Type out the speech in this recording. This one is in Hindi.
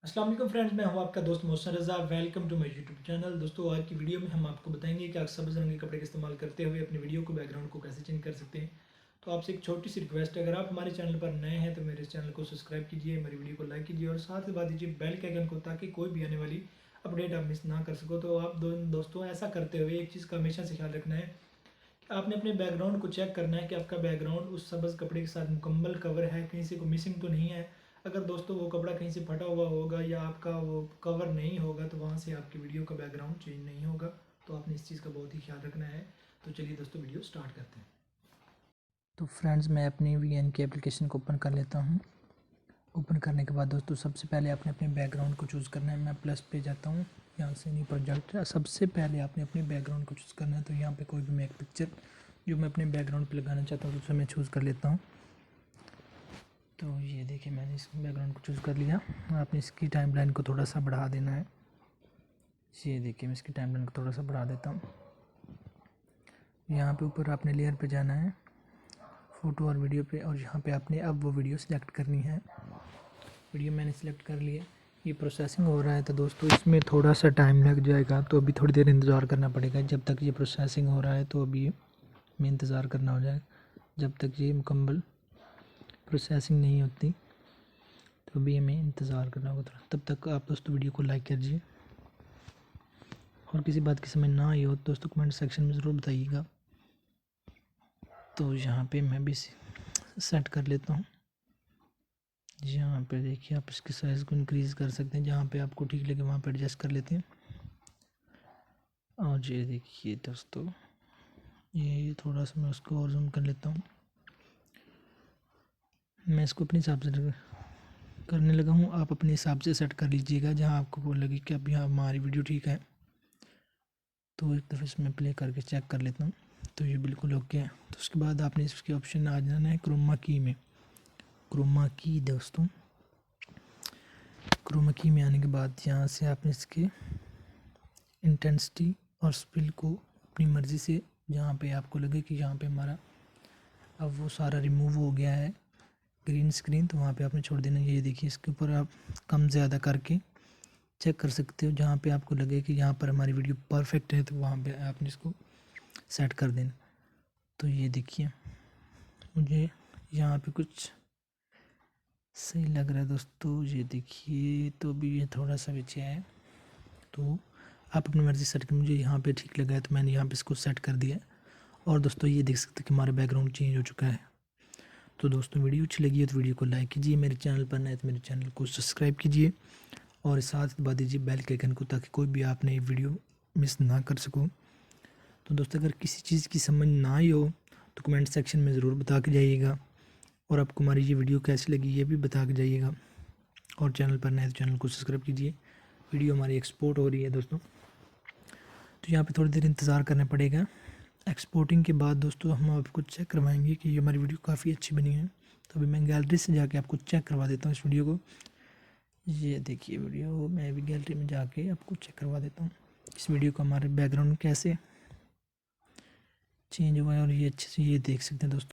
अस्सलाम वालेकुम फ्रेंड्स, मैं हूं आपका दोस्त Mohsin Raza. Welcome to my YouTube channel. दोस्तों, आज की वीडियो में हम आपको बताएंगे कि आप सब्ज़ रंग के कपड़े का इस्तेमाल करते हुए अपनी वीडियो को बैकग्राउंड को कैसे चेंज कर सकते हैं। तो आपसे एक छोटी सी रिक्वेस्ट है, अगर आप हमारे चैनल पर नए हैं तो मेरे इस चैनल को सब्सक्राइब कीजिए, मेरी वीडियो को लाइक कीजिए और साथ ही दबा दीजिए बेल के आइकन को, ताकि कोई भी आने वाली अपडेट आप मिस ना कर सको। तो आप दोस्तों, ऐसा करते हुए एक चीज़ का हमेशा से ख्याल रखना है कि आपने अपने बैकग्राउंड को चेक करना है कि आपका बैकग्राउंड उस सब्ज़ कपड़े के साथ मुकम्मल कवर है, कहीं से कोई मिसिंग तो नहीं है। अगर दोस्तों वो कपड़ा कहीं से फटा हुआ होगा या आपका वो कवर नहीं होगा तो वहाँ से आपकी वीडियो का बैकग्राउंड चेंज नहीं होगा। तो आपने इस चीज़ का बहुत ही ख्याल रखना है। तो चलिए दोस्तों, वीडियो स्टार्ट करते हैं। तो फ्रेंड्स, मैं अपनी वीएन की एप्लीकेशन को ओपन कर लेता हूँ। ओपन करने के बाद दोस्तों, सबसे पहले आपने अपने बैकग्राउंड को चूज़ करना है। मैं प्लस पे जाता हूँ, यहाँ से न्यू प्रोजेक्ट। सबसे पहले आपने अपने बैकग्राउंड को चूज़ करना है। तो यहाँ पे कोई भी मैं एक पिक्चर जो मैं अपने बैकग्राउंड पे लगाना चाहता हूँ उसे मैं चूज़ कर लेता हूँ। तो ये देखिए, मैंने इस बैकग्राउंड को चूज़ कर लिया। आपने इसकी टाइमलाइन को थोड़ा सा बढ़ा देना है। ये देखिए, मैं इसकी टाइमलाइन को थोड़ा सा बढ़ा देता हूँ। यहाँ पे ऊपर आपने लेयर पे जाना है, फ़ोटो और वीडियो पे, और यहाँ पे आपने अब वो वीडियो सिलेक्ट करनी है। वीडियो मैंने सिलेक्ट कर लिया। ये प्रोसेसिंग हो रहा है तो दोस्तों, इसमें थोड़ा सा टाइम लग जाएगा, तो अभी थोड़ी देर इंतज़ार करना पड़ेगा। जब तक ये प्रोसेसिंग हो रहा है तो अभी में इंतज़ार करना हो जाएगा। जब तक ये मुकम्मल प्रोसेसिंग नहीं होती तो अभी हमें इंतज़ार करना होगा थोड़ा। तब तक आप दोस्तों वीडियो को लाइक कीजिए, और किसी बात की समझ ना आई हो तो दोस्तों कमेंट सेक्शन में ज़रूर बताइएगा। तो यहाँ पे मैं भी सेट कर लेता हूँ। यहाँ पे देखिए, आप इसके साइज़ को इंक्रीज़ कर सकते हैं, जहाँ पे आपको ठीक लगे वहाँ पे एडजस्ट कर लेते हैं। और ये देखिए दोस्तों, ये थोड़ा सा मैं उसको और जूम कर लेता हूँ। मैं इसको अपने हिसाब से करने लगा हूँ, आप अपने हिसाब से सेट कर लीजिएगा जहाँ आपको वो लगे कि अब यहाँ हमारी वीडियो ठीक है। तो एक दफ़े इसमें प्ले करके चेक कर लेता हूँ। तो ये बिल्कुल ओके है। तो उसके बाद आपने इसके ऑप्शन आ जाना है क्रोमा की में। क्रोमा की दोस्तों, क्रोमा की में आने के बाद यहाँ से आपने इसके इंटेंसिटी और स्पिल को अपनी मर्ज़ी से, जहाँ पे आपको लगे कि यहाँ पे हमारा अब वो सारा रिमूव हो गया है ग्रीन स्क्रीन, तो वहाँ पे आपने छोड़ देना। ये देखिए, इसके ऊपर आप कम ज़्यादा करके चेक कर सकते हो। जहाँ पे आपको लगे कि यहाँ पर हमारी वीडियो परफेक्ट है तो वहाँ पे आपने इसको सेट कर देना। तो ये देखिए, मुझे यहाँ पे कुछ सही लग रहा है दोस्तों। ये देखिए, तो अभी ये थोड़ा सा पीछे है, तो आप अपनी मर्ज़ी सेट कर। मुझे यहाँ पे ठीक लगा है तो मैंने यहाँ पे इसको सेट कर दिया। और दोस्तों, ये देख सकते हैं कि हमारा बैकग्राउंड चेंज हो चुका है। तो दोस्तों, वीडियो अच्छी लगी है तो वीडियो को लाइक कीजिए, मेरे चैनल पर नए तो मेरे चैनल को सब्सक्राइब कीजिए, और साथ दबा दीजिए बेल के आइकन को, ताकि कोई भी आप नई वीडियो मिस ना कर सको। तो दोस्तों, अगर किसी चीज़ की समझ ना आई हो तो कमेंट सेक्शन में ज़रूर बता के जाइएगा, और आपको हमारी ये वीडियो कैसी लगी ये भी बता के जाइएगा। और चैनल पर नए तो चैनल को सब्सक्राइब कीजिए। वीडियो हमारी एक्सपोर्ट हो रही है दोस्तों, तो यहाँ पे थोड़ी देर इंतज़ार करना पड़ेगा। एक्सपोर्टिंग के बाद दोस्तों, हम आपको चेक करवाएंगे कि ये हमारी वीडियो काफ़ी अच्छी बनी है। तो अभी मैं गैलरी से जाके आपको चेक करवा देता हूँ इस वीडियो को। ये देखिए वीडियो, मैं भी गैलरी में जाके आपको चेक करवा देता हूँ इस वीडियो को हमारे बैकग्राउंड कैसे चेंज हुआ है। और ये अच्छे से ये देख सकते हैं दोस्तों।